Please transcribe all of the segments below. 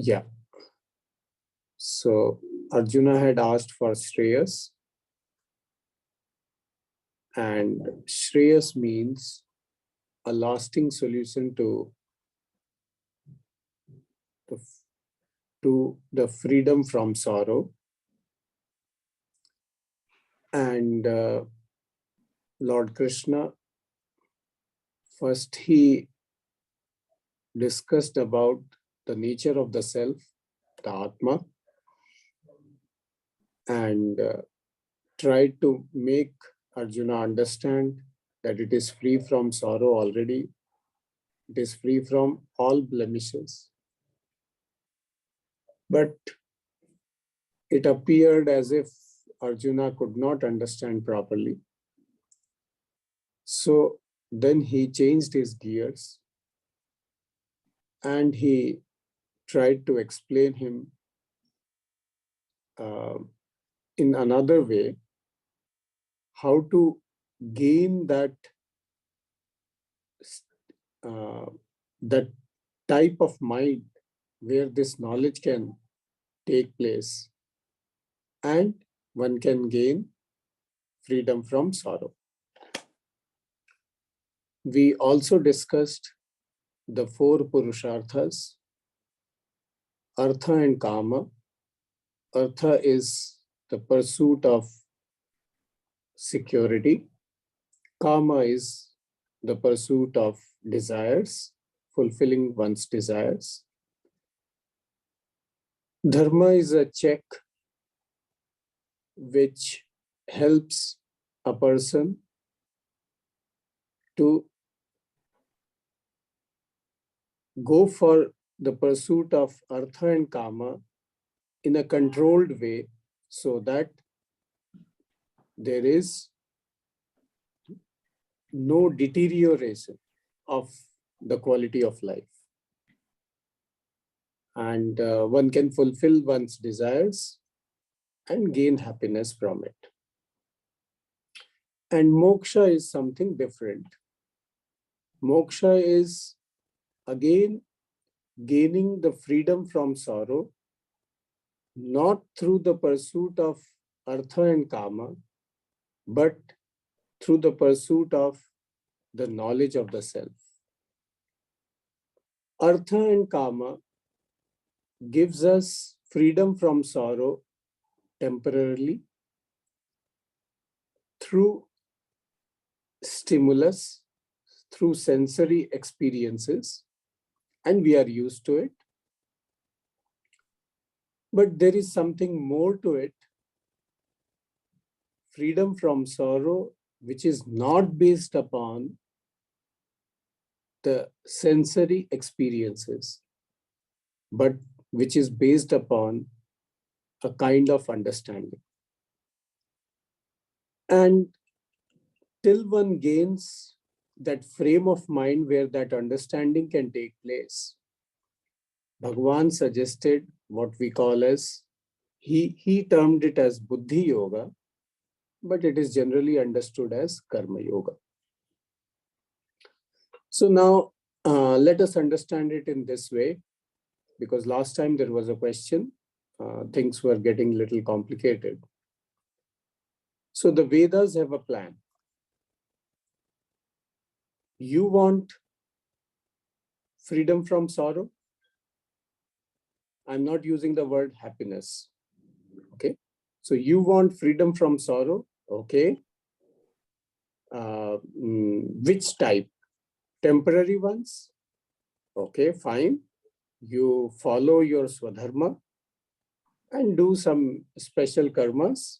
Yeah. So Arjuna had asked for Shreyas, and Shreyas means a lasting solution to the freedom from sorrow. And Lord Krishna, first he discussed about the nature of the self, the Atma, and tried to make Arjuna understand that it is free from sorrow already. It is free from all blemishes. But it appeared as if Arjuna could not understand properly. So then he changed his gears and he tried to explain him in another way how to gain that that type of mind where this knowledge can take place and one can gain freedom from sorrow. We also discussed the four Purusharthas, Artha and Kama. Artha is the pursuit of security. Kama is the pursuit of desires, fulfilling one's desires. Dharma is a check which helps a person to go for the pursuit of Artha and Kama in a controlled way so that there is no deterioration of the quality of life. And one can fulfill one's desires and gain happiness from it. And moksha is something different. Moksha is again gaining the freedom from sorrow, not through the pursuit of Artha and Kama, but through the pursuit of the knowledge of the self. Artha and Kama gives us freedom from sorrow temporarily through stimulus, through sensory experiences, and we are used to it. But there is something more to it. Freedom from sorrow, which is not based upon the sensory experiences, but which is based upon a kind of understanding. And till one gains that frame of mind where that understanding can take place, Bhagavan suggested what we call as, he termed it as Buddhi Yoga, but it is generally understood as Karma Yoga. So now let us understand it in this way, because last time there was a question, things were getting a little complicated. So the Vedas have a plan. You want freedom from sorrow? I'm not using the word happiness. Okay. So you want freedom from sorrow? Okay. Which type? Temporary ones? Okay, fine. You follow your Swadharma and do some special karmas,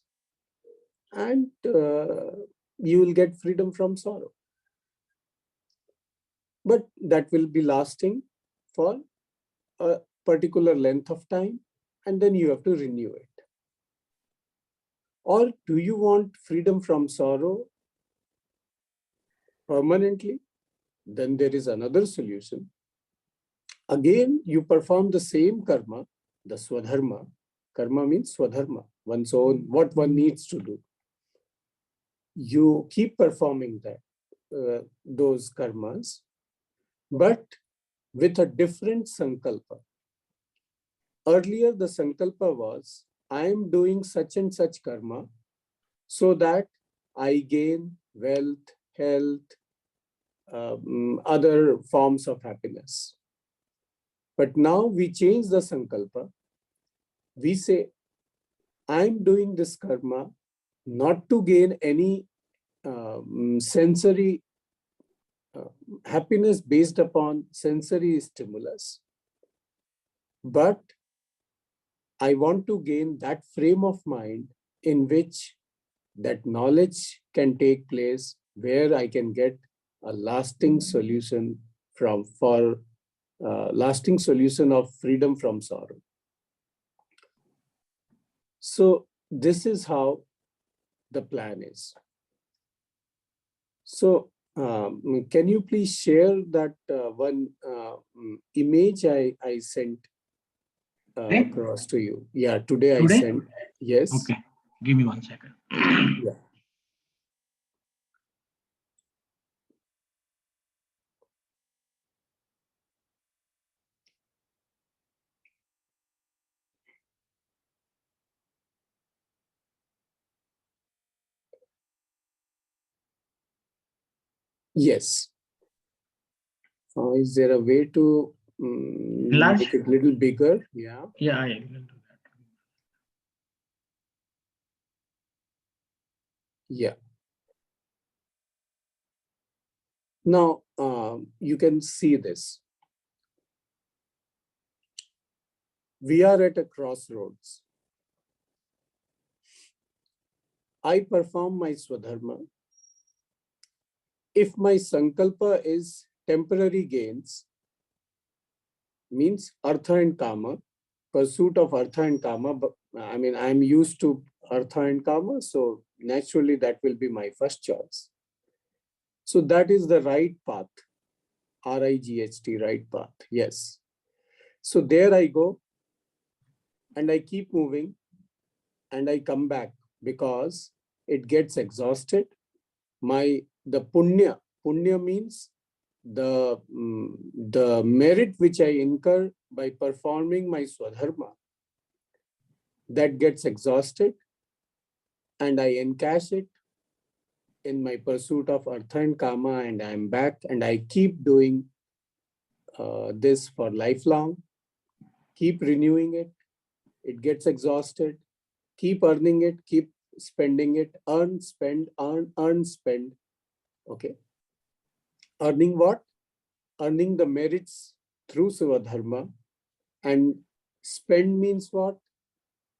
and you will get freedom from sorrow. But that will be lasting for a particular length of time, and then you have to renew it. Or do you want freedom from sorrow permanently? Then there is another solution. Again, you perform the same karma, the Swadharma. Karma means Swadharma, one's own, what one needs to do. You keep performing that, those karmas, but with a different sankalpa. earlier the sankalpa was, I am doing such and such karma so that I gain wealth, health, other forms of happiness. But now we change the sankalpa. We say, I'm doing this karma not to gain any sensory happiness based upon sensory stimulus, but I want to gain that frame of mind in which that knowledge can take place, where I can get a lasting solution lasting solution of freedom from sorrow. So this is how the plan is. So can you please share that one image I sent across to you? Yeah, today I sent. Yes. Okay, give me 1 second. Yeah. Yes. Is there a way to make it a little bigger? Yeah. Yeah, I will do that. Yeah. Now you can see this. We are at a crossroads. I perform my swadharma. If my sankalpa is temporary gains, means artha and kama, pursuit of artha and kama, but I mean, I'm used to artha and kama, so naturally that will be my first choice. So that is the right path, R-I-G-H-T, right path, yes. So there I go, and I keep moving, and I come back because it gets exhausted. The punya means the merit which I incur by performing my swadharma, that gets exhausted, and I encash it in my pursuit of artha and kama, and I'm back, and I keep doing this for lifelong, keep renewing it. It gets exhausted, keep earning it, keep spending it, earn, spend, earn, spend. Okay. Earning what? Earning the merits through Swadharma. And spend means what?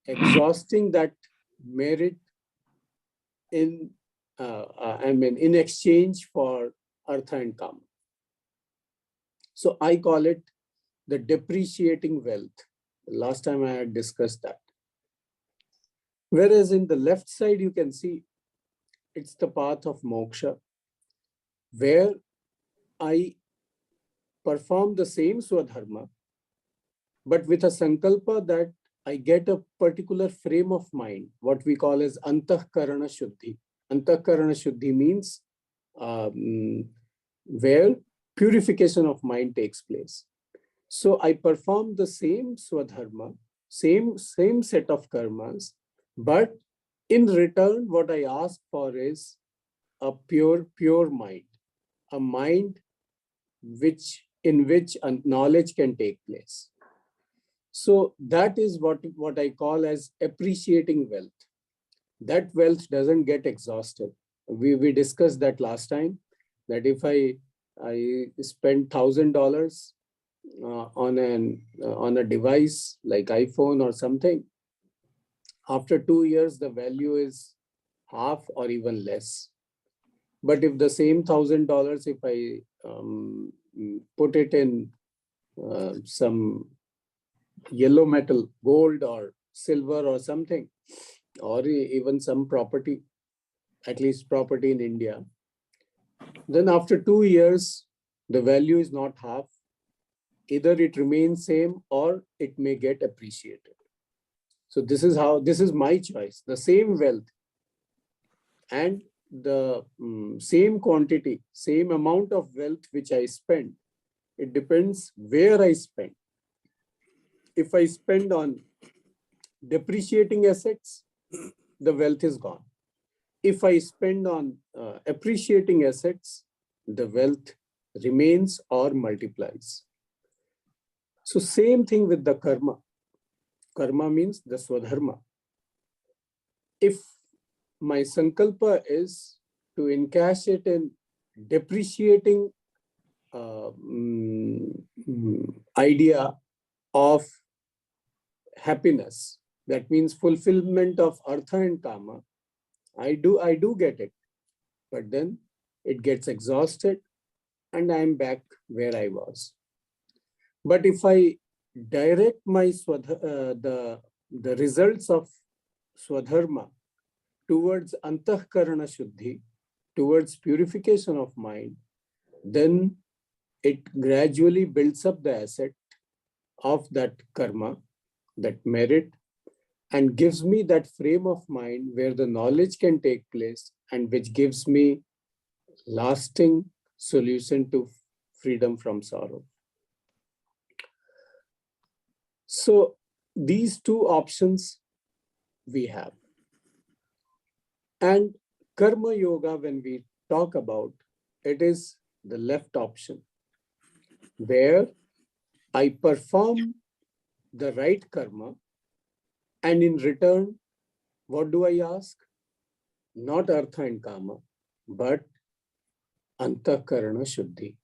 Exhausting that merit in in exchange for artha and kama. So I call it the depreciating wealth. Last time I had discussed that. Whereas in the left side, you can see it's the path of moksha, where I perform the same swadharma, but with a sankalpa that I get a particular frame of mind, what we call as antahkarana shuddhi. Antahkarana shuddhi means where purification of mind takes place. So I perform the same swadharma, same set of karmas, but in return, what I ask for is a pure mind, a mind in which knowledge can take place. So that is what I call as appreciating wealth. That wealth doesn't get exhausted. We discussed that last time, that if I spend $1,000 on a device like iPhone or something, after 2 years the value is half or even less. But if the same $1,000, if I put it in some yellow metal, gold or silver or something, or even some property, at least property in India, then after 2 years, the value is not half. Either it remains same or it may get appreciated. So this is my choice. The same wealth and the same quantity, same amount of wealth which I spend, it depends where I spend. If I spend on depreciating assets, the wealth is gone. If I spend on appreciating assets, the wealth remains or multiplies. So same thing with the karma. Karma means the swadharma. If my sankalpa is to encash it in depreciating idea of happiness, that means fulfillment of artha and kama, I do get it, but then it gets exhausted and I'm back where I was. But if I direct my the results of swadharma towards antahkarana shuddhi, towards purification of mind, then it gradually builds up the asset of that karma, that merit, and gives me that frame of mind where the knowledge can take place and which gives me lasting solution to freedom from sorrow. So these two options we have. And karma yoga, when we talk about, it is the left option, where I perform the right karma, and in return, what do I ask? Not artha and kama, but antakarana shuddhi.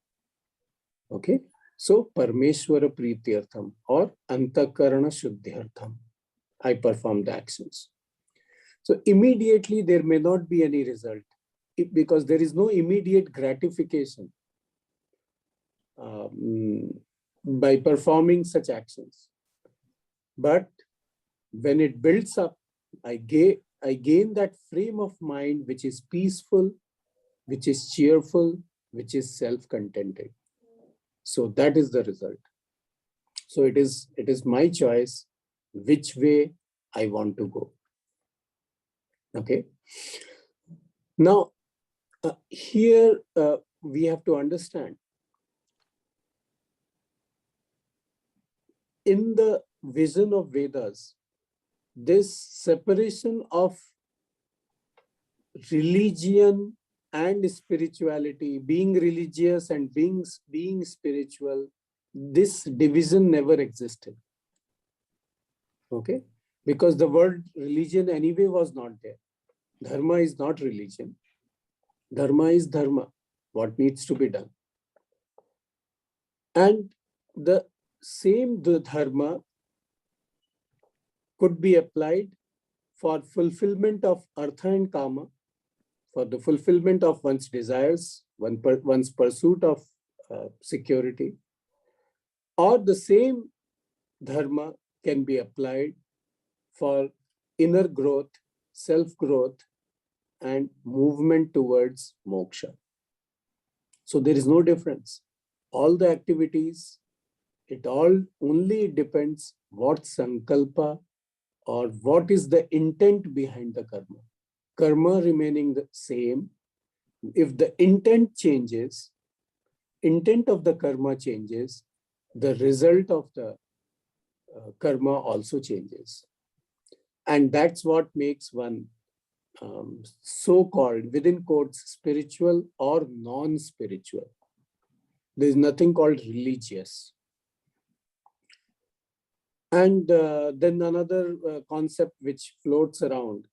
Okay, so Parmeshwara Prityartham or Antakarana Shuddhyartham, I perform the actions. So immediately there may not be any result because there is no immediate gratification by performing such actions. But when it builds up, I gain that frame of mind which is peaceful, which is cheerful, which is self-contented. So that is the result. So it is my choice which way I want to go. Okay. Now, here we have to understand, in the vision of Vedas, this separation of religion and spirituality, being religious and being spiritual, this division never existed. Okay, because the word religion anyway was not there. Dharma is not religion. Dharma is dharma, what needs to be done. And the same dharma could be applied for fulfillment of artha and kama, for the fulfillment of one's desires, one's pursuit of security, or the same dharma can be applied for inner growth, self-growth, and movement towards moksha. So there is no difference. All the activities, it all only depends what sankalpa or what is the intent behind the karma. Karma remaining the same. If the intent changes, intent of the karma changes, the result of the karma also changes. And that's what makes one so-called, within quotes, spiritual or non-spiritual. There is nothing called religious. And then another concept which floats around,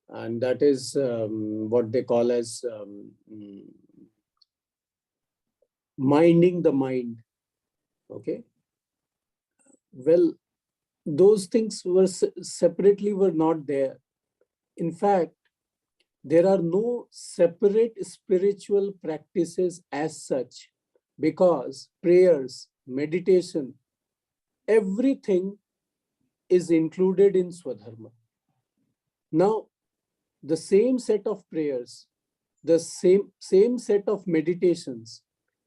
and that is what they call as minding the mind. Okay. Well, those things were separately were not there. In fact, there are no separate spiritual practices as such, because prayers, meditation, everything is included in Swadharma. Now, the same set of prayers, the same set of meditations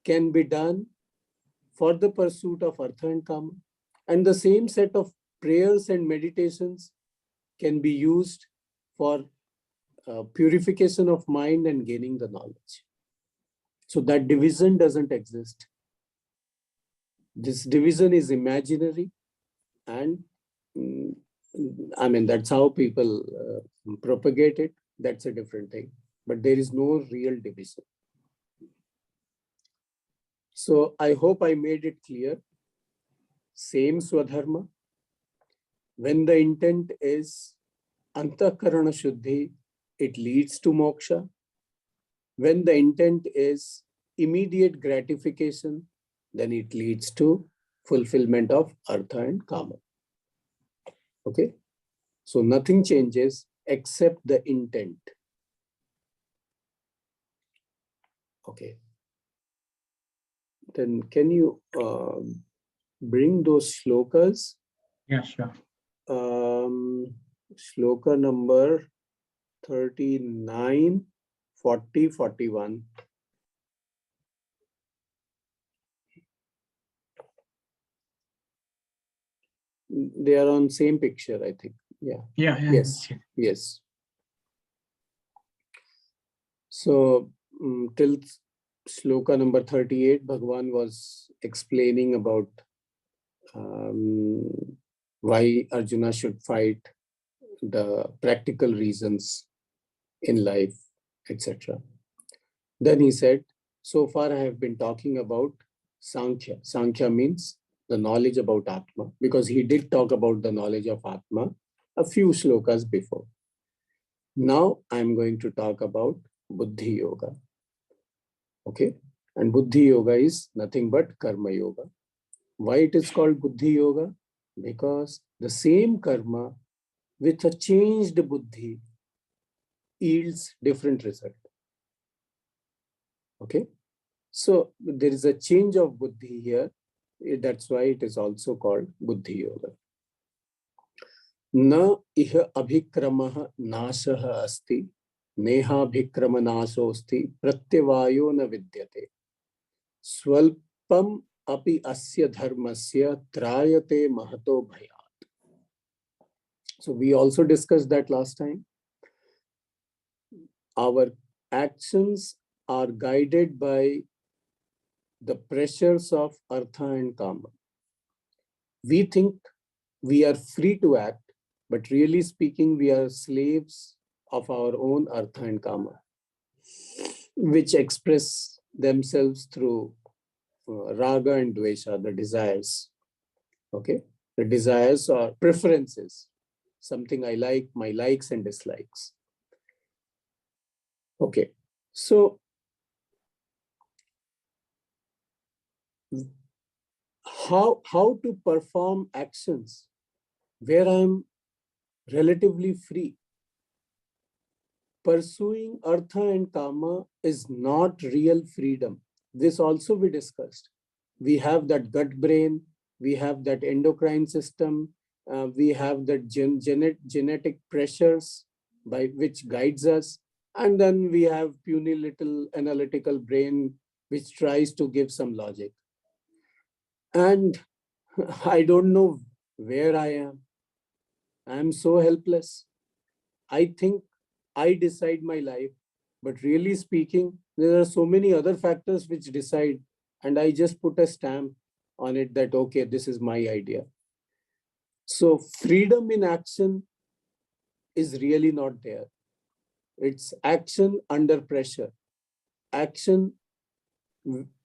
can be done for the pursuit of artha and kama, and the same set of prayers and meditations can be used for purification of mind and gaining the knowledge. So that division doesn't exist. This division is imaginary. And I mean, that's how people propagate it. That's a different thing. But there is no real division. So I hope I made it clear. Same Swadharma. When the intent is Antakarana Shuddhi, it leads to moksha. When the intent is immediate gratification, then it leads to fulfillment of Artha and Kama. Okay? So nothing changes except the intent. Okay. Then can you bring those shlokas? Yeah, sure. Shloka number 39, 40, 41. They are on same picture, I think. Yeah. Yeah. Yes. Yes. So till shloka number 38, Bhagavan was explaining about why Arjuna should fight, the practical reasons in life, etc. Then he said, so far I have been talking about Sankhya. Sankhya means the knowledge about Atma, because he did talk about the knowledge of Atma a few shlokas before. Now I'm going to talk about Buddhi Yoga. Okay. And Buddhi Yoga is nothing but Karma Yoga. Why it is called Buddhi Yoga? Because the same karma with a changed Buddhi yields different result. Okay. So there is a change of Buddhi here. That's why it is also called Buddhi Yoga. Na iha abhikramah nasah asti, neha abhikrama nasosti, pratyavayo na vidyate. Swalpam api asya dharmasya trayate mahato bhayat. So we also discussed that last time. Our actions are guided by the pressures of Artha and Kama. We think we are free to act, but really speaking, we are slaves of our own Artha and Kama, which express themselves through Raga and Dvesha, the desires. Okay, the desires are preferences, something I like, my likes and dislikes. Okay, so how to perform actions where I'm relatively free? Pursuing Artha and Kama is not real freedom. This also we discussed. We have that gut brain, we have that endocrine system, we have that genetic pressures by which guides us, and then we have puny little analytical brain which tries to give some logic. And I don't know where I am. I am so helpless. I think I decide my life, but really speaking, there are so many other factors which decide, and I just put a stamp on it that, okay, this is my idea. So freedom in action is really not there. It's action under pressure, action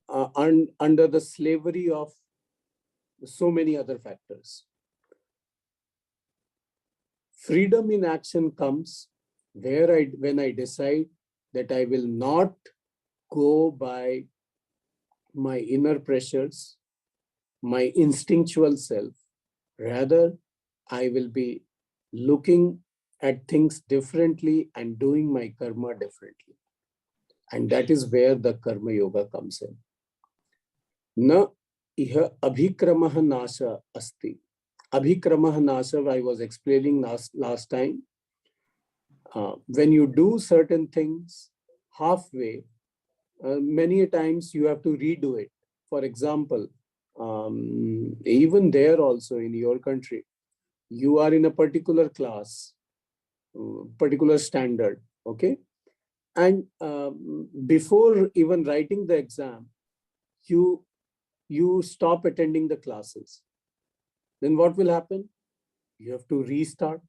under the slavery of so many other factors. Freedom in action comes when I decide that I will not go by my inner pressures, my instinctual self. Rather, I will be looking at things differently and doing my karma differently. And that is where the Karma Yoga comes in. Na iha abhikramah nasha asti. Abhikramah nasha, I was explaining last time. When you do certain things halfway, many times you have to redo it. For example, even there also in your country, you are in a particular class, particular standard, okay? And before even writing the exam, you stop attending the classes. then what will happen? You have to restart.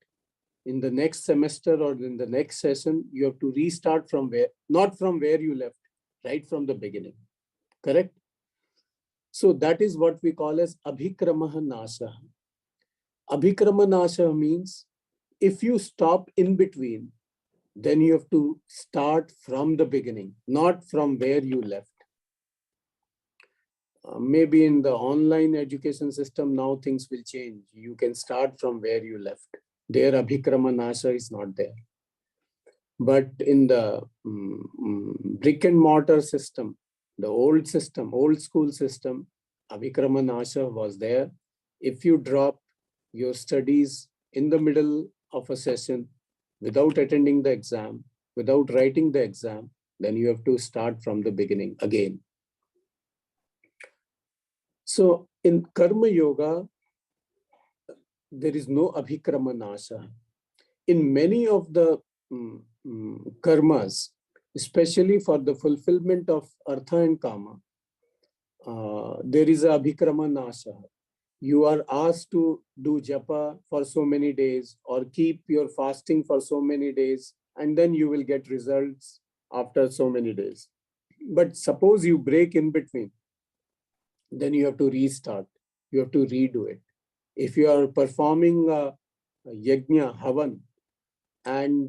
In the next semester or in the next session, you have to restart from where, not from where you left, right from the beginning. Correct? So that is what we call as abhikramaha nasha. Abhikrama nasha means if you stop in between, then you have to start from the beginning, not from where you left. Maybe in the online education system, now things will change. You can start from where you left. There, abhikrama nasha is not there. But in the brick and mortar system, the old school system, abhikrama nasha was there. If you drop your studies in the middle of a session without attending the exam, without writing the exam, then you have to start from the beginning again. So in Karma Yoga, there is no abhikrama nasha. In many of the karmas, especially for the fulfillment of artha and kama, there is a abhikrama nasha. You are asked to do japa for so many days or keep your fasting for so many days, and then you will get results after so many days. But suppose you break in between, then you have to restart. You have to redo it. If you are performing a yajna, havan, and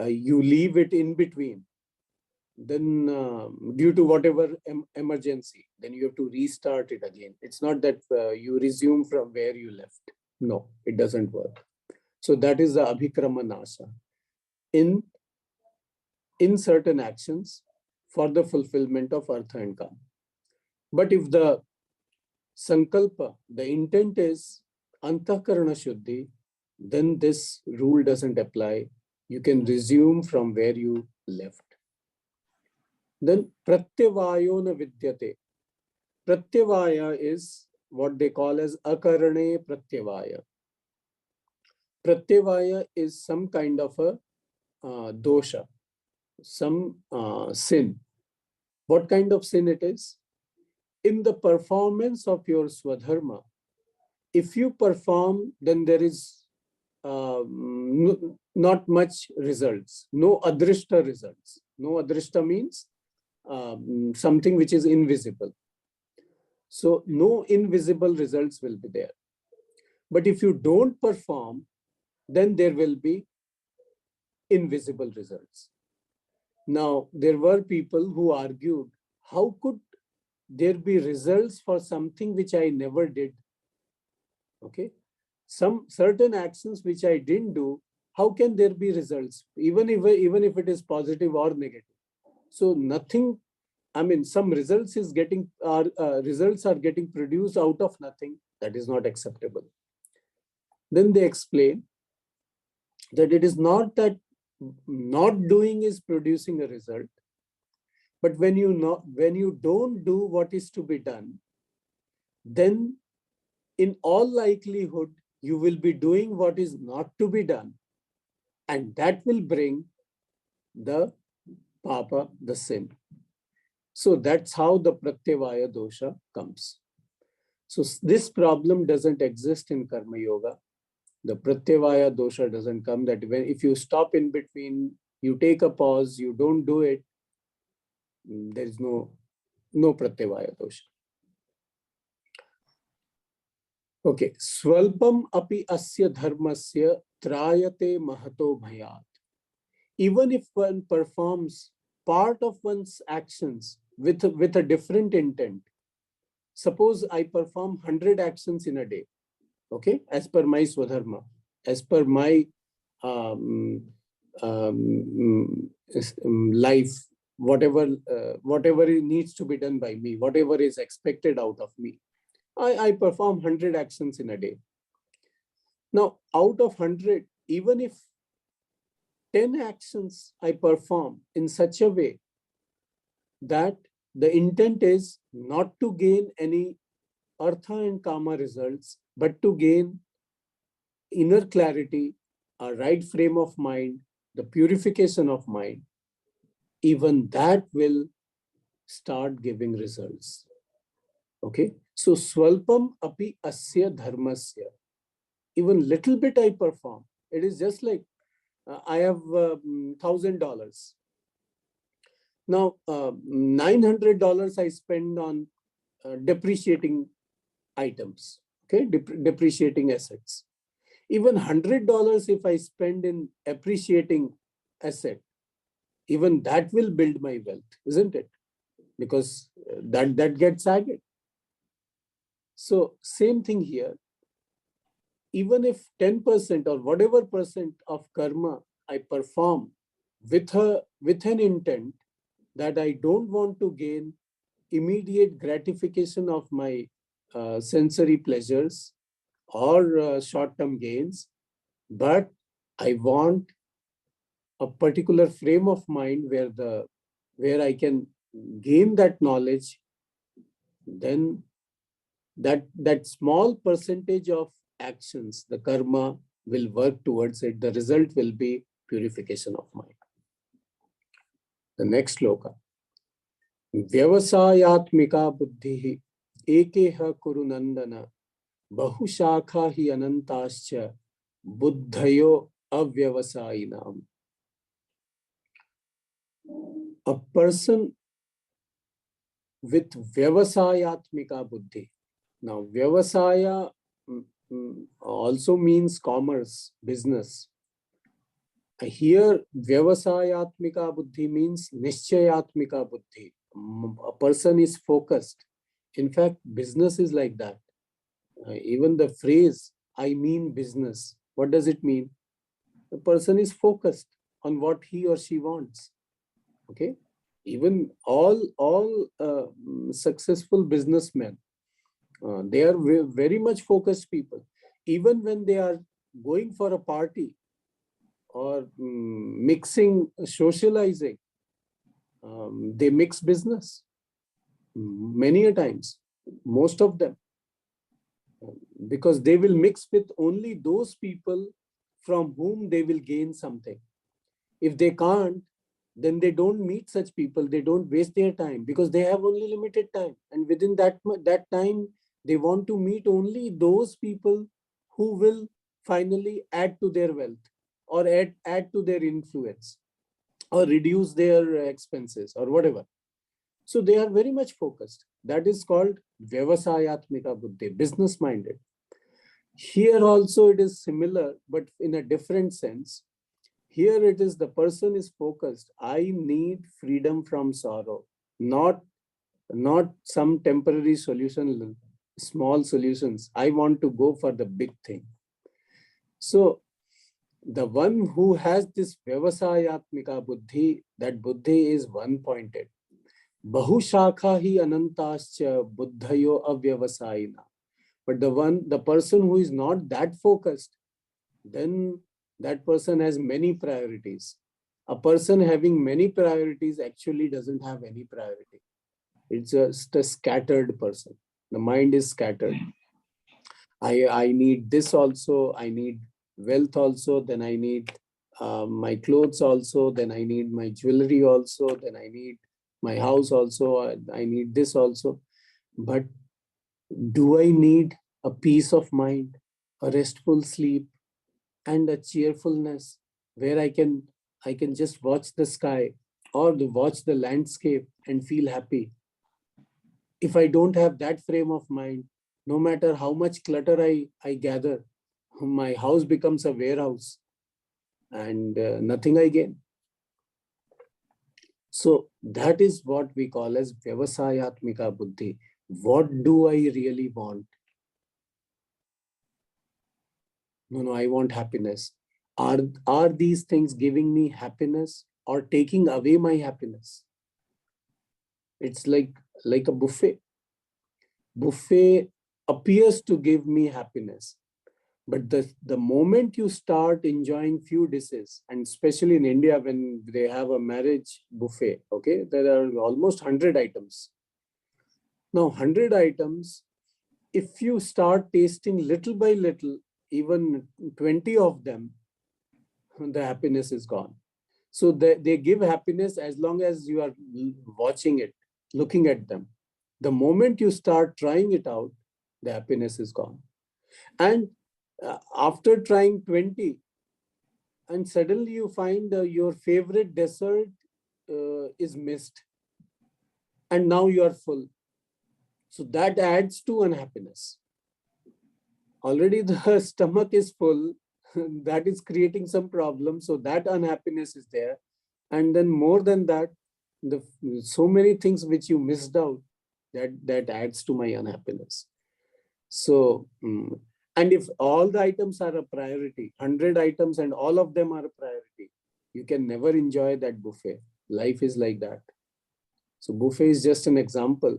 you leave it in between, then due to whatever emergency, then you have to restart it again. It's not that you resume from where you left. No, it doesn't work. So that is the abhikrama nasha in certain actions for the fulfillment of artha and kama. But if the sankalpa, the intent is antakarana shuddhi, then this rule doesn't apply. You can resume from where you left. Then pratyavayo na vidyate. Pratyavaya is what they call as akarane pratyavaya. Pratyavaya is some kind of a dosha, some sin. What kind of sin it is? In the performance of your swadharma, if you perform, then there is not much results, no adrishta results. No adrishta means something which is invisible. So no invisible results will be there. But if you don't perform, then there will be invisible results. Now, there were people who argued, how could there be results for something which I never did? Okay. Some certain actions which I didn't do, how can there be results, even if it is positive or negative? So nothing, I mean, some results are getting produced out of nothing. That is not acceptable. Then they explain that it is not that not doing is producing a result, but when you don't do what is to be done, then in all likelihood you will be doing what is not to be done, and that will bring the papa, the sin. So that's how the pratyavaya dosha comes. So this problem doesn't exist in karma yoga. The pratyavaya dosha doesn't come, that if you stop in between, you take a pause, you don't do it, there is no pratyavaya dosha. Okay, swalpam api asya dharmasya trayate mahato bhayat. Even if one performs part of one's actions with a different intent, suppose I perform 100 actions in a day, okay, as per my swadharma, as per my life, whatever needs to be done by me, whatever is expected out of me, I perform 100 actions in a day. Now, out of 100, even if 10 actions I perform in such a way that the intent is not to gain any artha and kama results, but to gain inner clarity, a right frame of mind, the purification of mind, even that will start giving results. Okay, So swalpam api asya dharmasya. Even little bit I perform. It is just like I have $1,000. Now $900 I spend on depreciating items, okay, depreciating assets. Even $100 if I spend in appreciating asset, even that will build my wealth, isn't it? Because that gets added. So same thing here. Even if 10% or whatever percent of karma I perform with an intent that I don't want to gain immediate gratification of my sensory pleasures or short-term gains, but I want a particular frame of mind where I can gain that knowledge, then that small percentage of actions, the karma will work towards it. The result will be purification of mind. The next sloka. Vyavasayatmika buddhi ekeha kurunandana bahushakha hi anantascha buddhayo avyavasayinam. A person with vyavasayatmika buddhi. Now, vyavasaya also means commerce, business. Here, vyavasayatmika buddhi means nischayatmika buddhi. A person is focused. In fact, business is like that. Even the phrase, I mean business, what does it mean? The person is focused on what he or she wants. Okay? Even all successful businessmen, they are very much focused people. Even when they are going for a party or mixing, socializing, they mix business many a times, most of them, because they will mix with only those people from whom they will gain something. If they can't, then they don't meet such people. They don't waste their time because they have only limited time. And within that time, they want to meet only those people who will finally add to their wealth or add to their influence or reduce their expenses or whatever. So they are very much focused. That is called Vyavasayatmika Buddhi, business minded. Here also it is similar, but in a different sense. Here it is the person is focused. I need freedom from sorrow, not some temporary solution, small solutions. I want to go for the big thing. So the one who has this Vyavasayatmika Buddhi, that Buddhi is one-pointed. Bahushakha hi anantascha buddhayo avyavasayina. But the person who is not that focused, then that person has many priorities. A person having many priorities actually doesn't have any priority. It's just a scattered person. The mind is scattered. I need this also. I need wealth also. Then I need my clothes also. Then I need my jewelry also. Then I need my house also. I need this also. But do I need a peace of mind, a restful sleep, and a cheerfulness where I can just watch the sky or watch the landscape and feel happy? If I don't have that frame of mind, no matter how much clutter I gather, my house becomes a warehouse and nothing I gain. So that is what we call as Vyavasayatmika Buddhi. What do I really want? No, I want happiness. Are these things giving me happiness or taking away my happiness? It's like a buffet. Buffet appears to give me happiness. But the moment you start enjoying few dishes, and especially in India when they have a marriage buffet, okay, there are almost 100 items. Now 100 items, if you start tasting little by little, even 20 of them, the happiness is gone. So they give happiness as long as you are watching it, looking at them. The moment you start trying it out, the happiness is gone. And after trying 20, and suddenly you find your favorite dessert is missed, and now you are full. So that adds to unhappiness. Already the stomach is full, that is creating some problem. So that unhappiness is there. And then more than that, so many things which you missed out, that adds to my unhappiness. So, and if all the items are a priority, 100 items and all of them are a priority, you can never enjoy that buffet. Life is like that. So buffet is just an example.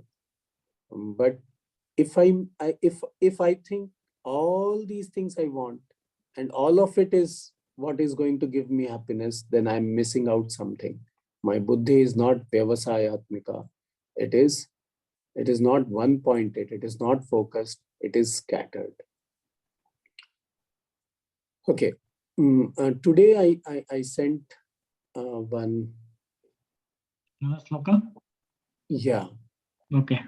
But if I think all these things I want and all of it is what is going to give me happiness, then I'm missing out something. My buddhi is not vyavasayatmika. It is not one pointed, it is not focused, it is scattered. Okay. Today I sent one. Sloka? Yeah. Okay.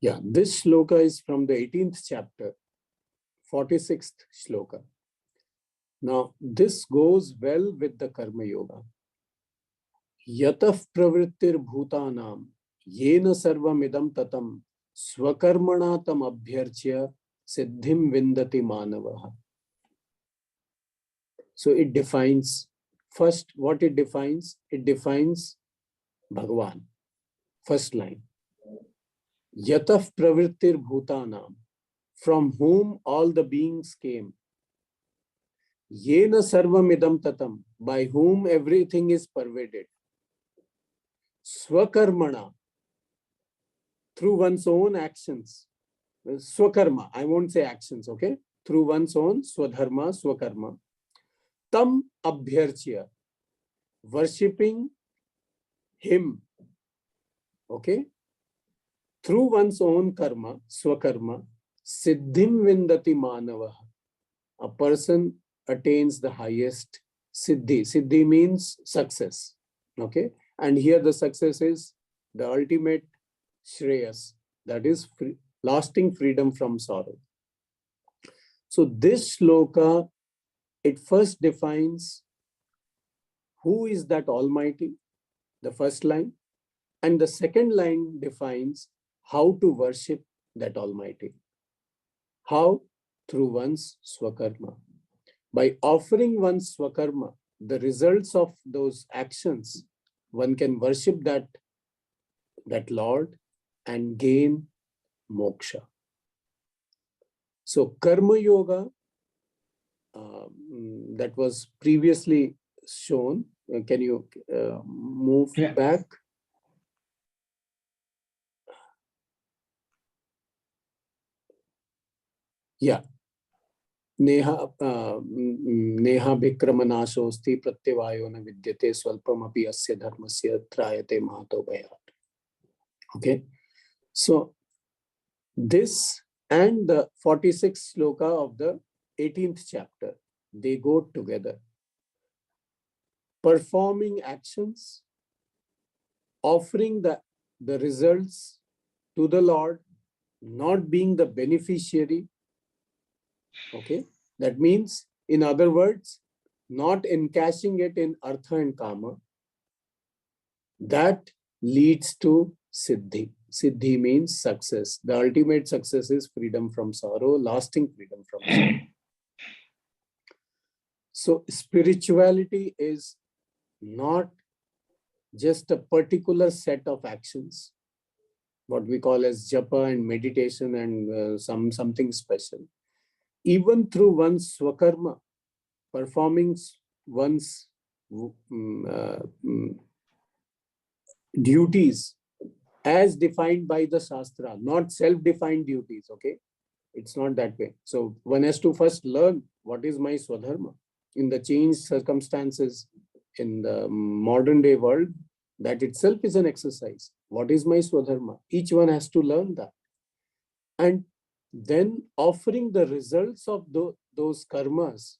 Yeah, this shloka is from the 18th chapter, 46th shloka. Now, this goes well with the Karma Yoga. Yataf pravrittir bhutanam yena sarvamidam tatam swakarmana tam abhyarchya siddhim vindati manavaha. So it defines, first what it defines Bhagavan. First line. Yataf pravrittir bhutanam, from whom all the beings came. Yena sarvamidam tatam, by whom everything is pervaded. Swakarmana, through one's own actions. Swakarma, I won't say actions, okay? Through one's own swadharma, swakarma. Tam abhyarchya, worshipping him, okay? Through one's own karma, swakarma, siddhim vindati manavaha. A person attains the highest siddhi. Siddhi means success, okay? And here the success is the ultimate shreyas, that is lasting freedom from sorrow. So this shloka, it first defines who is that Almighty, the first line, and the second line defines how to worship that Almighty. How? Through one's swakarma. By offering one's swakarma, the results of those actions, one can worship that Lord and gain moksha. So Karma Yoga, that was previously shown. Can you move back? Yeah. Neha Bhikramanashosti Pratyavayo na vidyate swalpamapi asya dharmasya trayate mahato bhayat. Okay. So this and the 46th sloka of the 18th chapter, they go together. Performing actions, offering the results to the Lord, not being the beneficiary. Okay, that means, in other words, not encashing it in artha and kama. That leads to siddhi. Siddhi means success. The ultimate success is freedom from sorrow, lasting freedom from sorrow. So spirituality is not just a particular set of actions, what we call as japa and meditation and something special. Even through one's swakarma, performing one's duties as defined by the Shastra, not self-defined duties, okay? It's not that way. So one has to first learn what is my swadharma. In the changed circumstances in the modern day world, that itself is an exercise. What is my swadharma? Each one has to learn that. And then offering the results of those karmas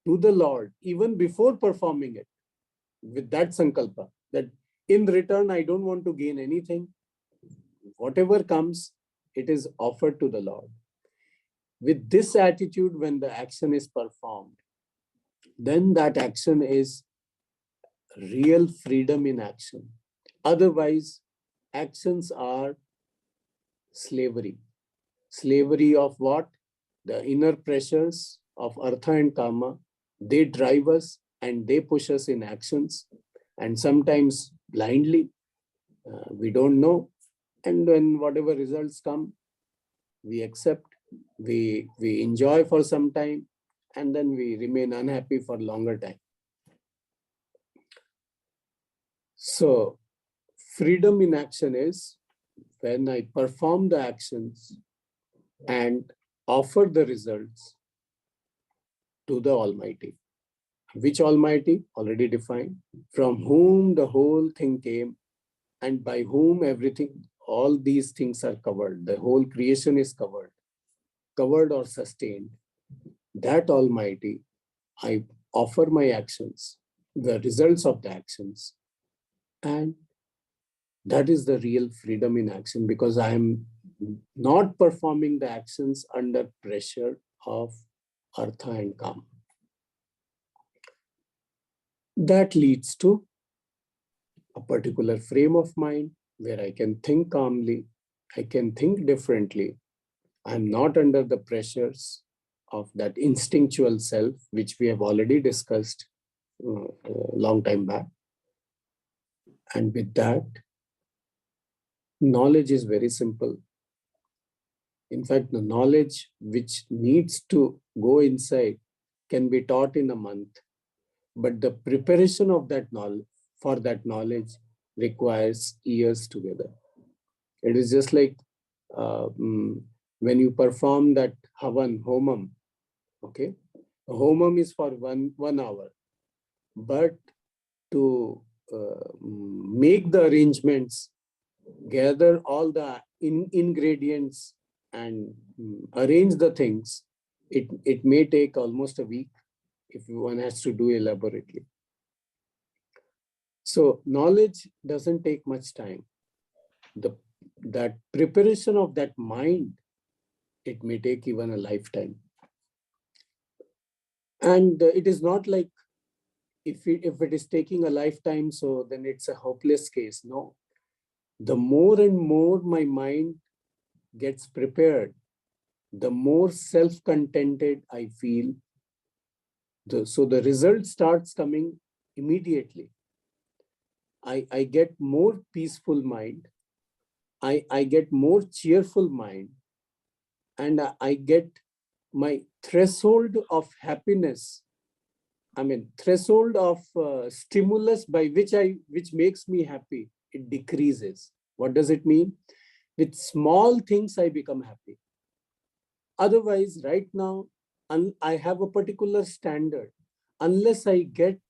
to the Lord even before performing it, with that sankalpa, that in return, I don't want to gain anything. Whatever comes, it is offered to the Lord. With this attitude, when the action is performed, then that action is real freedom in action. Otherwise, actions are slavery. Slavery of what? The inner pressures of artha and kama. They drive us and they push us in actions, and sometimes blindly. We don't know. And when whatever results come, we accept, we enjoy for some time, and then we remain unhappy for longer time. So freedom in action is when I perform the actions and offer the results to the Almighty. Which Almighty? Already defined. From whom the whole thing came and by whom everything, all these things are covered. The whole creation is covered or sustained. That Almighty, I offer my actions, the results of the actions, and that is the real freedom in action, because I am not performing the actions under pressure of artha and kama. That leads to a particular frame of mind where I can think calmly, I can think differently. I'm not under the pressures of that instinctual self, which we have already discussed a long time back. And with that, knowledge is very simple. In fact, the knowledge which needs to go inside can be taught in a month, but the preparation of that knowledge, for that knowledge, requires years together. It is just like when you perform that homam, okay? Homam is for one hour, but to make the arrangements, gather all the ingredients and arrange the things, it may take almost a week if one has to do elaborately. So knowledge doesn't take much time. That preparation of that mind, it may take even a lifetime. And it is not like if it is taking a lifetime, so then it's a hopeless case. No. The more and more my mind gets prepared, the more self-contented I feel. So the result starts coming immediately. I get more peaceful mind. I get more cheerful mind. And I get my threshold of happiness. I mean, threshold of stimulus by which makes me happy, it decreases. What does it mean? With small things, I become happy. Otherwise, right now, I have a particular standard. Unless I get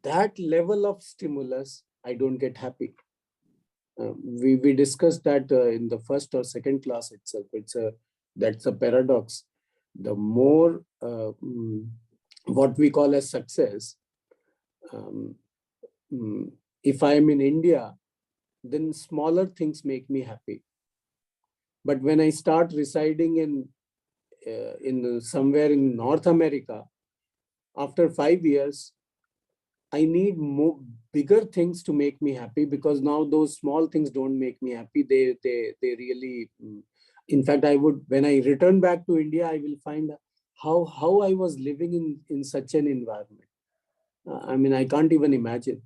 that level of stimulus, I don't get happy. We discussed that in the first or second class itself. That's a paradox. The more what we call as success, if I am in India, then smaller things make me happy. But when I start residing in somewhere in North America, after 5 years, I need more bigger things to make me happy, because now those small things don't make me happy. They really, in fact, when I return back to India, I will find how I was living in such an environment. I mean, I can't even imagine.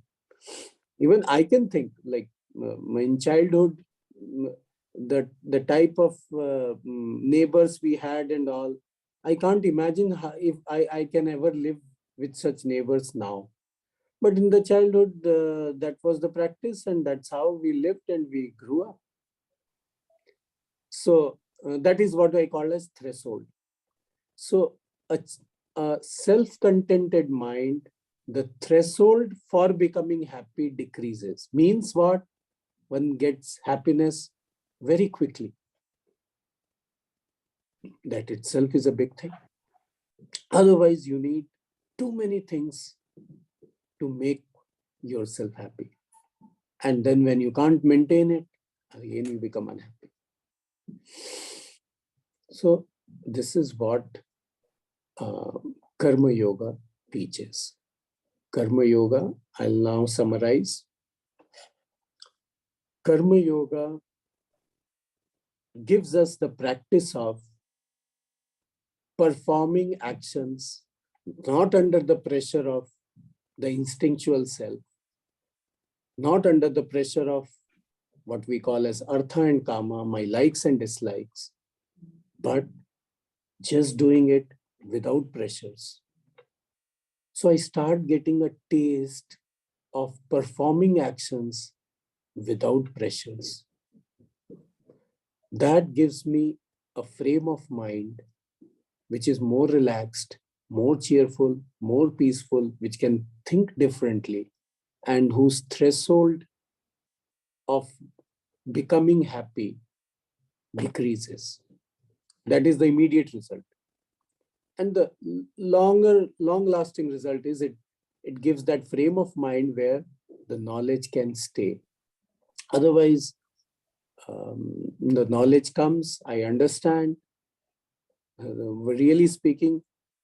Even I can think like in childhood, the type of neighbors we had and all. I can't imagine if I can ever live with such neighbors now. But in the childhood, that was the practice, and that's how we lived and we grew up. So that is what I call as threshold. So a self-contented mind, the threshold for becoming happy decreases. Means what? One gets happiness very quickly. That itself is a big thing. Otherwise, you need too many things to make yourself happy. And then when you can't maintain it, again you become unhappy. So this is what Karma Yoga teaches. Karma Yoga, I'll now summarize. Karma Yoga gives us the practice of performing actions not under the pressure of the instinctual self, not under the pressure of what we call as artha and kama, my likes and dislikes, but just doing it without pressures. So I start getting a taste of performing actions without pressures. That gives me a frame of mind which is more relaxed, more cheerful, more peaceful, which can think differently, and whose threshold of becoming happy decreases. That is the immediate result. And the long-lasting result is it gives that frame of mind where the knowledge can stay. Otherwise, the knowledge comes, I understand. Really speaking,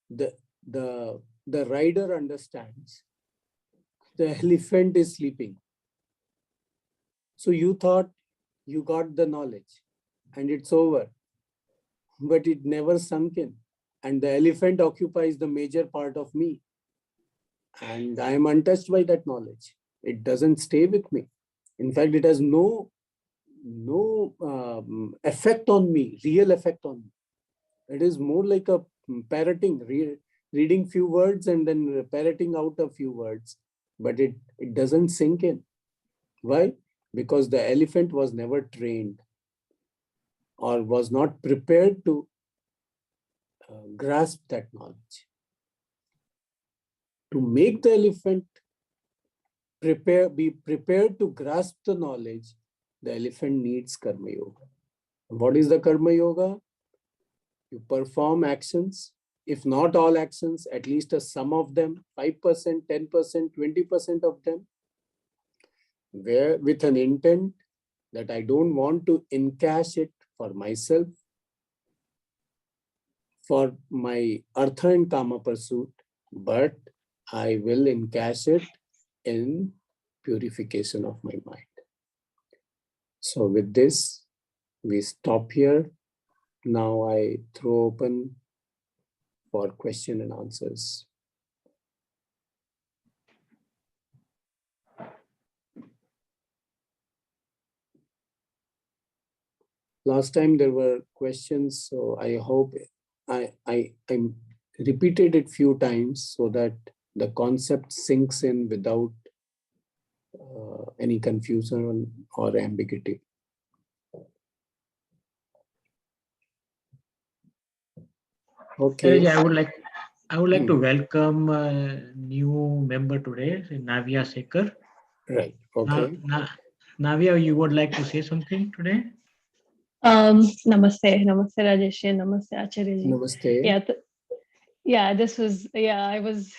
the rider understands. The elephant is sleeping. So you thought you got the knowledge and it's over, but it never sunk in. And the elephant occupies the major part of me. And I am untouched by that knowledge. It doesn't stay with me. In fact, it has no effect on me, real effect on me. It is more like a parroting, reading few words and then parroting out a few words, but it doesn't sink in. Why? Because the elephant was never trained or was not prepared to grasp that knowledge. To make the elephant be prepared to grasp the knowledge, the elephant needs Karma Yoga. What is the Karma Yoga? You perform actions, if not all actions, at least a sum of them, 5%, 10%, 20% of them, where with an intent that I don't want to encash it for myself, for my artha and kama pursuit, but I will encash it in purification of my mind. So with this, we stop here. Now I throw open for question and answers. Last time there were questions, so I hope I repeated it few times so that the concept sinks in without any confusion or ambiguity. Okay. I would like to welcome a new member today, Navya Sekar. Right. Okay. Navya, you would like to say something today? Namaste Rajesh, namaste Acharya ji. Namaste. I was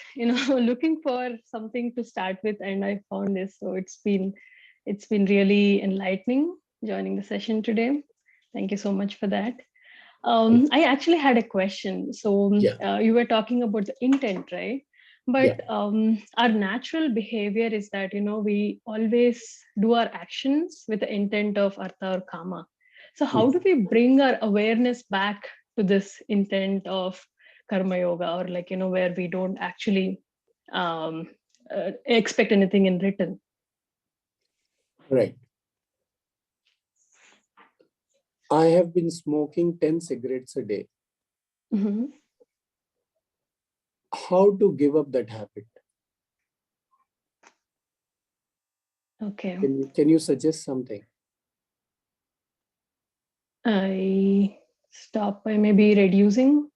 looking for something to start with, and I found this. So it's been really enlightening joining the session today. Thank you so much for that. I actually had a question. So you were talking about the intent, right? But our natural behavior is that we always do our actions with the intent of artha or kama. So how do we bring our awareness back to this intent of karma yoga, or where we don't actually expect anything in return? Right. I have been smoking 10 cigarettes a day. Mm-hmm. How to give up that habit? Okay. Can you suggest something? I stop by maybe reducing.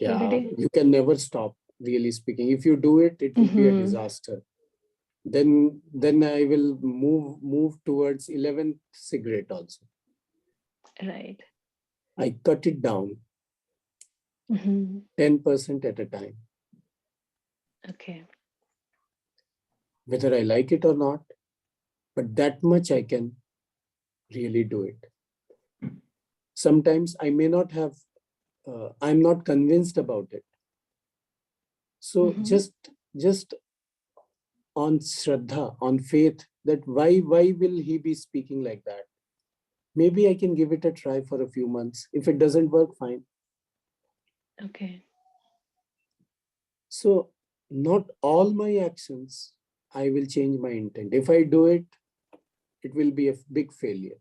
Yeah, you can never stop, really speaking. If you do it, it will be a disaster. Then I will move towards 11th cigarette also. Right. I cut it down 10% at a time. Okay. Whether I like it or not, but that much I can really do it. Sometimes I may not have, I'm not convinced about it. So just on Shraddha, on faith, that why will he be speaking like that? Maybe I can give it a try for a few months. If it doesn't work, fine. Okay. So not all my actions, I will change my intent. If I do it, it will be a big failure.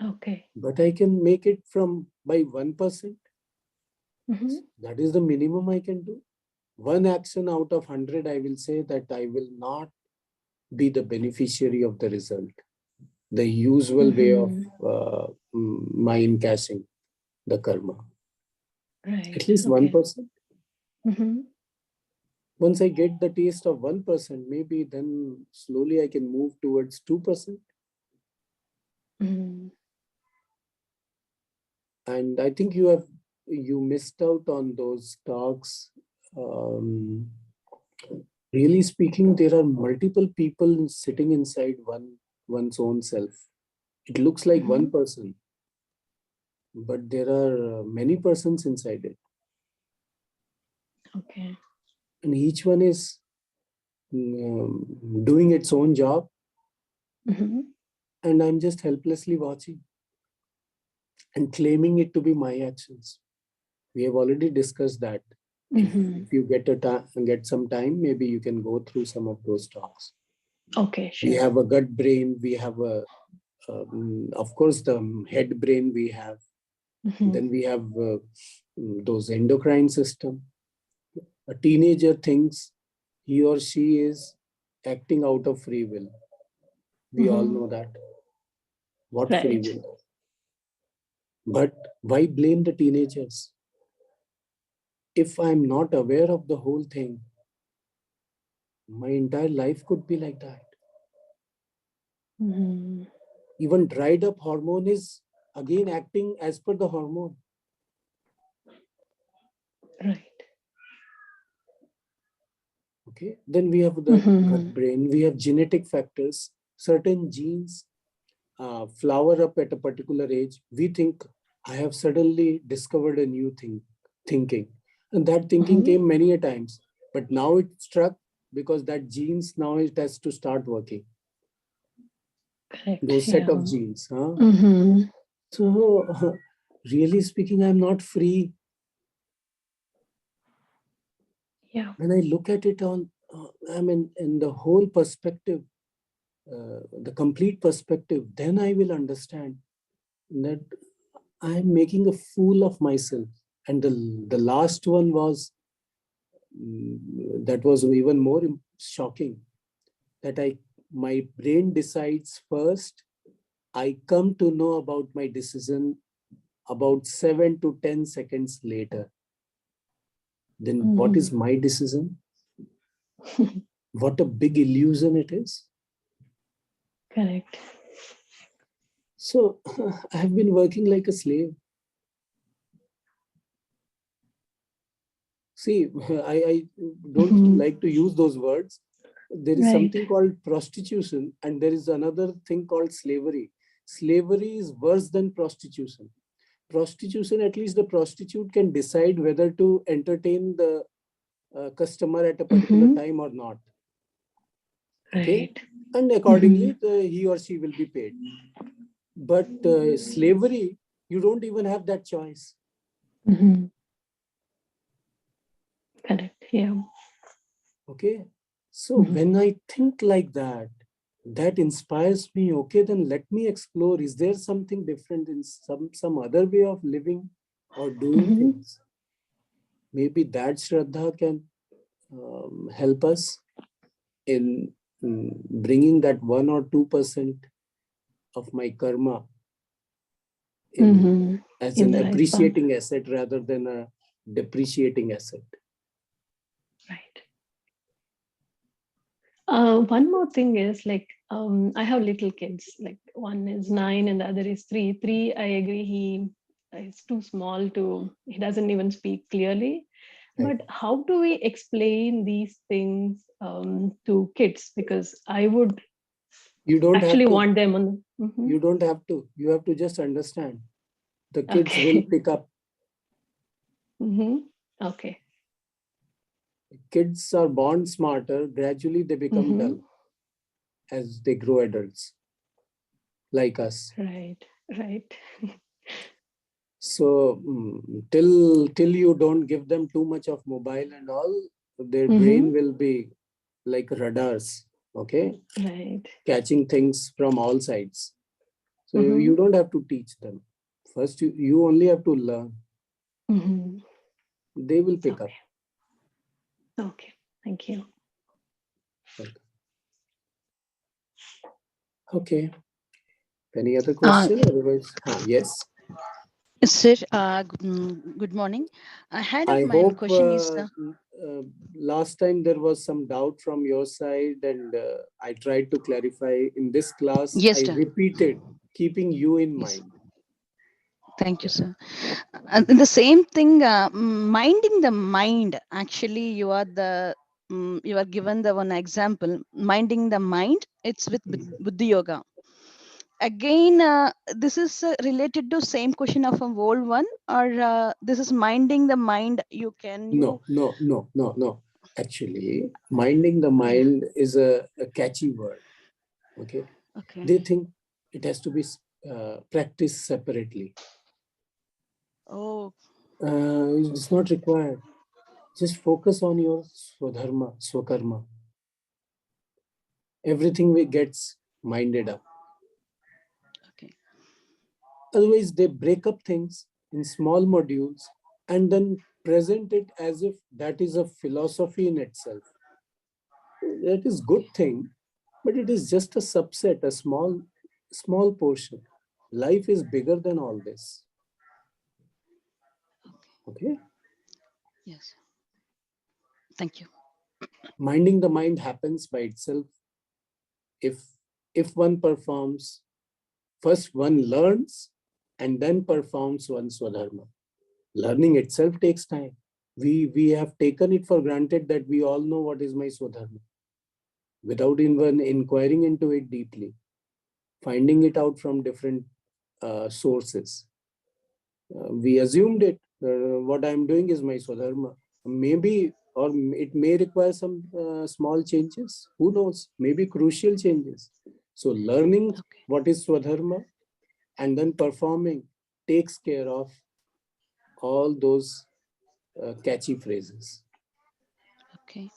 Okay. But I can make it from by 1%. That is the minimum I can do. One action out of 100, I will say that I will not be the beneficiary of the result. The usual way of my encashing the karma. Right. At least Okay. 1%. Once I get the taste of 1%, maybe then slowly I can move towards 2%. And I think you missed out on those talks. Really speaking, there are multiple people sitting inside one's own self. It looks like one person, but there are many persons inside it. Okay. And each one is doing its own job. And I'm just helplessly watching and claiming it to be my actions. We have already discussed that. If you get some time, maybe you can go through some of those talks. Okay, sure. We have a gut brain. We have of course, the head brain we have. Then we have those endocrine system. A teenager thinks he or she is acting out of free will. We all know that. What free will? But why blame the teenagers? If I'm not aware of the whole thing, my entire life could be like that. Even dried up hormone is again acting as per the hormone. Right. Okay. Then we have the gut brain. We have genetic factors. Certain genes flower up at a particular age. We think, I have suddenly discovered a new thinking. And that thinking came many a times. But now it struck because that genes, now it has to start working. Correct. Those set of genes. So, really speaking, I'm not free. Yeah. When I look at it in the whole perspective, the complete perspective, then I will understand that I'm making a fool of myself. And the last one was, that was even more shocking, that my brain decides first. I come to know about my decision about 7 to 10 seconds later. Then what is my decision? What a big illusion it is. Correct. So I have been working like a slave. See, I don't like to use those words. There is something called prostitution, and there is another thing called slavery. Slavery is worse than prostitution. Prostitution, at least the prostitute can decide whether to entertain the customer at a particular time or not. Okay, Right. and accordingly, he or she will be paid. But slavery, you don't even have that choice. Correct. Yeah. Okay, so when I think like that, that inspires me. Okay, then let me explore. Is there something different in some other way of living or doing things? Maybe that Shraddha can help us in bringing that 1 or 2% of my karma as an appreciating asset rather than a depreciating asset. Right. One more thing is like, I have little kids, like one is 9 and the other is 3. 3, I agree, he is too small he doesn't even speak clearly. But how do we explain these things to kids? Because I would You don't actually have to. want them on. Mhm. You don't have to. You have to just understand. The kids will Okay. pick up. Mhm. Okay. Kids are born smarter. Gradually, they become Mhm. dull as they grow adults, like us. Right. Right. So till you don't give them too much of mobile and all, their brain Mhm. will be like radars, okay, Right. catching things from all sides. So you Mhm. don't have to teach them. First, you only have to learn. Mhm. They will pick up. Okay. Okay. Thank you. Okay. Any other question? Otherwise, yes. Sir, good morning. I had I my hope question is, last time there was some doubt from your side, and I tried to clarify. In this class, yes, I sir. repeated, keeping you in Yes. mind. Thank you, sir. And the same thing, minding the mind. Actually, you are given the one example. Minding the mind. It's with Buddhi Yoga. Again, this is related to same question of a old one, or this is minding the mind. No. Actually, minding the mind is a catchy word. Okay. Okay. They think it has to be practiced separately. Oh. It's not required. Just focus on your swadharma, swakarma. Everything gets minded up. Okay. Otherwise, they break up things in small modules and then present it as if that is a philosophy in itself. That is good thing, but it is just a subset, a small portion. Life is bigger than all this. Okay. Yes. Thank you. Minding the mind happens by itself. If one performs, first one learns and then performs one's swadharma. Learning itself takes time. We have taken it for granted that we all know what is my swadharma without even inquiring into it deeply, finding it out from different sources. We assumed it. What I'm doing is my swadharma. Maybe, or it may require some small changes. Who knows? Maybe crucial changes. So learning what is swadharma and then performing takes care of all those catchy phrases. Okay.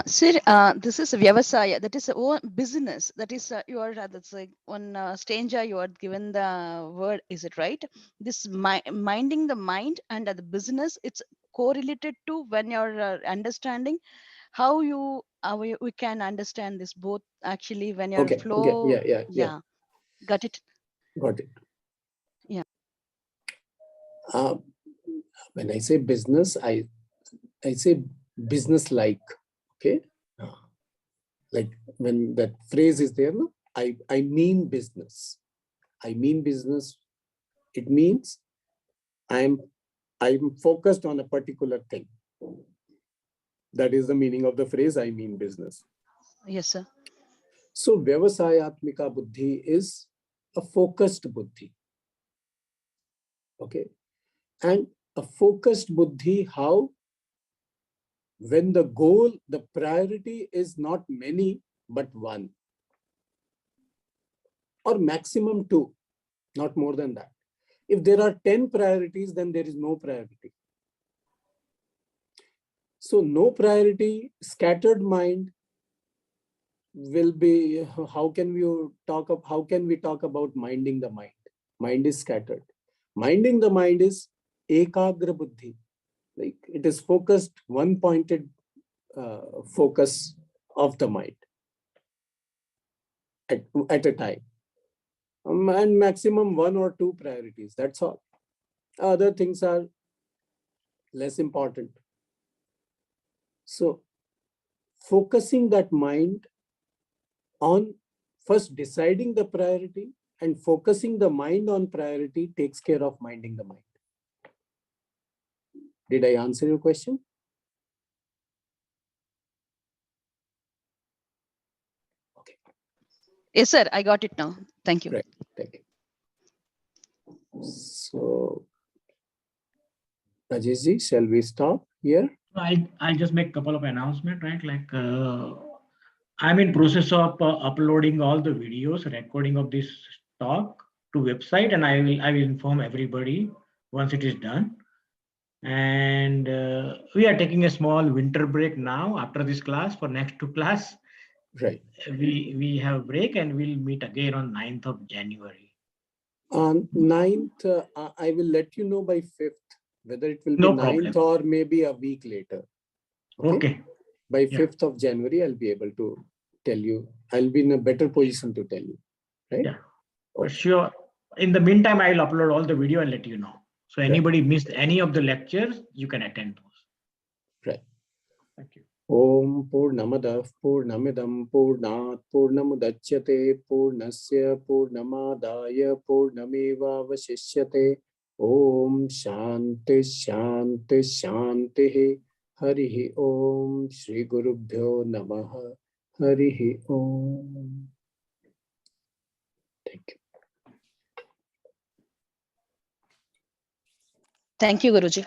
Sir, this is Vyavasaya. That is a business. That is that's like on stranger you are given the word. Is it right? This minding the mind and the business. It's correlated to when you're understanding how we can understand this both actually when you're Okay. flow. Yeah. Got it. Got it. Yeah. When I say business, I say business like. Okay. Like when that phrase is there, no? I mean business. I mean business. It means I'm focused on a particular thing. That is the meaning of the phrase I mean business. Yes, sir. So Vyavasayatmika Buddhi is a focused Buddhi. Okay. And a focused Buddhi, how? When the goal, the priority is not many, but one. Or maximum two, not more than that. If there are 10 priorities, then there is no priority. So no priority, scattered mind will be, how can we talk about minding the mind? Mind is scattered. Minding the mind is ekagra buddhi. Like it is focused, one pointed focus of the mind at a time. And maximum one or two priorities, that's all. Other things are less important. So focusing that mind on first deciding the priority and focusing the mind on priority takes care of minding the mind. Did I answer your question? Yes, sir. I got it now. Thank you. Right. Thank you. So, Rajeshji, shall we stop here? I'll just make a couple of announcements, right? Like I'm in process of uploading all the videos, recording of this talk to website, and I will inform everybody once it is done. And we are taking a small winter break now after this class for next 2 class. Right. We have break and we'll meet again on 9th of January. On 9th, I will let you know by 5th, whether it will be No 9th problem. or maybe a week later. Okay. By Yeah. 5th of January, I'll be able to tell you. I'll be in a better position to tell you. Right? Yeah. For sure. In the meantime, I'll upload all the video and let you know. So anybody missed any of the lectures, you can attend those. Right. Thank you. Om Purnamadav Purnamidam Purnat Purnamudachyate Purnasya Purnamadaya Purnameva Vasishyate. Om Shanti Shanti Shanti. Harihi Om Shri Gurubhyo Namaha. Harihi Om. Thank you. Thank you, Guruji.